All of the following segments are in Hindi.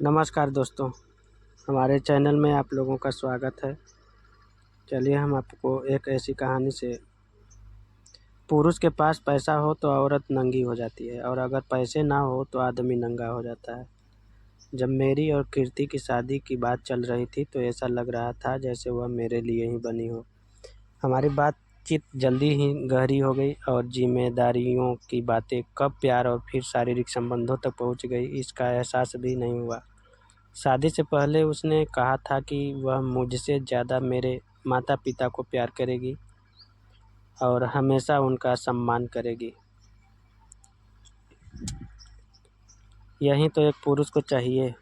नमस्कार दोस्तों, हमारे चैनल में आप लोगों का स्वागत है। चलिए हम आपको एक ऐसी कहानी से पुरुष के पास पैसा हो तो औरत नंगी हो जाती है और अगर पैसे ना हो तो आदमी नंगा हो जाता है। जब मेरी और कीर्ति की शादी की बात चल रही थी तो ऐसा लग रहा था जैसे वह मेरे लिए ही बनी हो। हमारी बातचीत जल्दी ही गहरी हो गई और जिम्मेदारियों की बातें कब प्यार और फिर शारीरिक संबंधों तक पहुंच गई, इसका एहसास भी नहीं हुआ। शादी से पहले उसने कहा था कि वह मुझसे ज़्यादा मेरे माता-पिता को प्यार करेगी और हमेशा उनका सम्मान करेगी। यही तो एक पुरुष को चाहिए,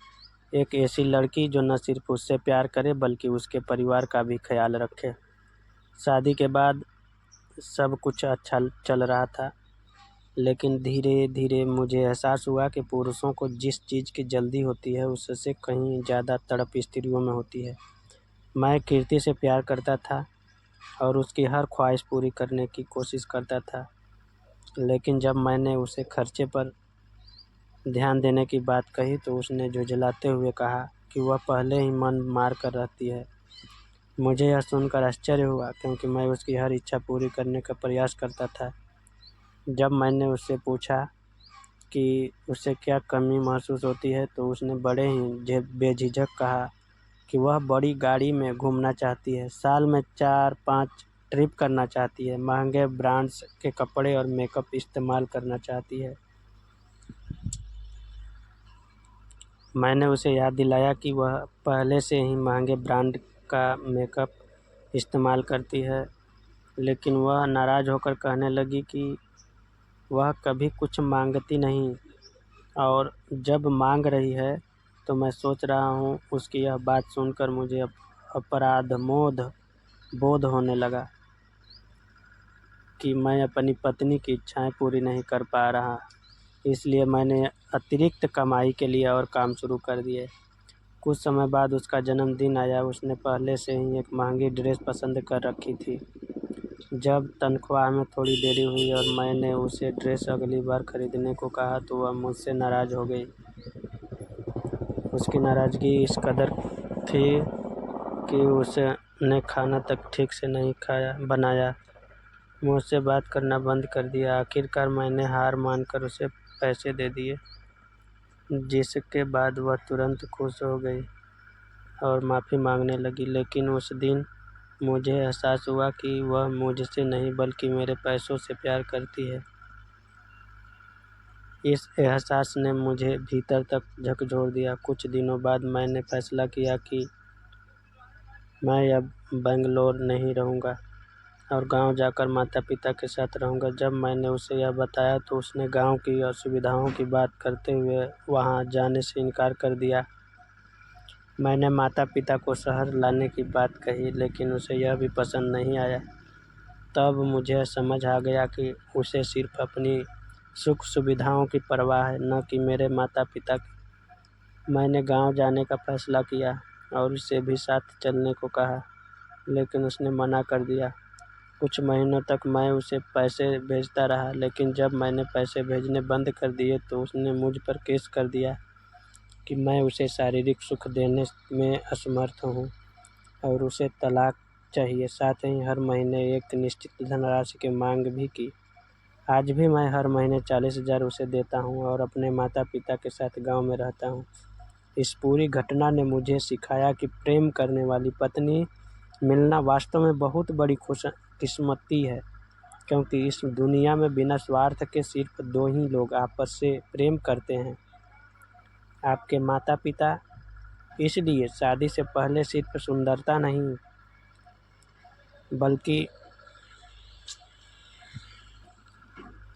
एक ऐसी लड़की जो न सिर्फ उससे प्यार करे बल्कि उसके परिवार का भी ख्याल रखे। शादी के बाद सब कुछ अच्छा चल रहा था, लेकिन धीरे-धीरे मुझे एहसास हुआ कि पुरुषों को जिस चीज़ की जल्दी होती है उससे कहीं ज़्यादा तड़प स्त्रियों में होती है। मैं कीर्ति से प्यार करता था और उसकी हर ख्वाहिश पूरी करने की कोशिश करता था, लेकिन जब मैंने उसे खर्चे पर ध्यान देने की बात कही तो उसने झुँझलाते हुए कहा कि वह पहले ही मन मार कर रहती है। मुझे यह सुनकर आश्चर्य हुआ क्योंकि मैं उसकी हर इच्छा पूरी करने का प्रयास करता था। जब मैंने उससे पूछा कि उसे क्या कमी महसूस होती है तो उसने बड़े ही बेझिझक कहा कि वह बड़ी गाड़ी में घूमना चाहती है, साल में 4-5 ट्रिप करना चाहती है, महंगे ब्रांड्स के कपड़े और मेकअप इस्तेमाल करना चाहती है। मैंने उसे याद दिलाया कि वह पहले से ही महंगे ब्रांड का मेकअप इस्तेमाल करती है, लेकिन वह नाराज़ होकर कहने लगी कि वह कभी कुछ मांगती नहीं और जब मांग रही है तो मैं सोच रहा हूँ उसकी यह बात सुनकर मुझे अपराध बोध होने लगा कि मैं अपनी पत्नी की इच्छाएं पूरी नहीं कर पा रहा। इसलिए मैंने अतिरिक्त कमाई के लिए और काम शुरू कर दिए। कुछ समय बाद उसका जन्मदिन आया। उसने पहले से ही एक महंगी ड्रेस पसंद कर रखी थी। जब तनख्वाह में थोड़ी देरी हुई और मैंने उसे ड्रेस अगली बार खरीदने को कहा तो वह मुझसे नाराज़ हो गई। उसकी नाराज़गी इस कदर थी कि उसने खाना तक ठीक से नहीं बनाया, मुझसे बात करना बंद कर दिया। आखिरकार मैंने हार मानकर उसे पैसे दे दिए, जिसके बाद वह तुरंत खुश हो गई और माफ़ी मांगने लगी। लेकिन उस दिन मुझे एहसास हुआ कि वह मुझसे नहीं बल्कि मेरे पैसों से प्यार करती है। इस एहसास ने मुझे भीतर तक झकझोर दिया। कुछ दिनों बाद मैंने फैसला किया कि मैं अब बेंगलोर नहीं रहूँगा और गांव जाकर माता-पिता के साथ रहूँगा। जब मैंने उसे यह बताया तो उसने गांव की असुविधाओं की बात करते हुए वहां जाने से इनकार कर दिया। मैंने माता-पिता को शहर लाने की बात कही, लेकिन उसे यह भी पसंद नहीं आया। तब मुझे समझ आ गया कि उसे सिर्फ अपनी सुख सुविधाओं की परवाह है, न कि मेरे माता-पिता की। मैंने गांव जाने का फैसला किया और उसे भी साथ चलने को कहा, लेकिन उसने मना कर दिया। कुछ महीनों तक मैं उसे पैसे भेजता रहा, लेकिन जब मैंने पैसे भेजने बंद कर दिए तो उसने मुझ पर केस कर दिया कि मैं उसे शारीरिक सुख देने में असमर्थ हूँ और उसे तलाक चाहिए। साथ ही हर महीने एक निश्चित धनराशि की मांग भी की। आज भी मैं हर महीने 40,000 उसे देता हूँ और अपने माता-पिता के साथ गांव में रहता हूँ। इस पूरी घटना ने मुझे सिखाया कि प्रेम करने वाली पत्नी मिलना वास्तव में बहुत बड़ी खुशकिस्मती है, क्योंकि इस दुनिया में बिना स्वार्थ के सिर्फ 2 ही लोग आपस से प्रेम करते हैं, आपके माता-पिता। इसलिए शादी से पहले सिर्फ सुंदरता नहीं बल्कि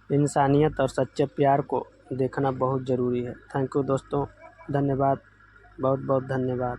इंसानियत और सच्चे प्यार को देखना बहुत ज़रूरी है। थैंक यू दोस्तों, धन्यवाद, बहुत बहुत धन्यवाद।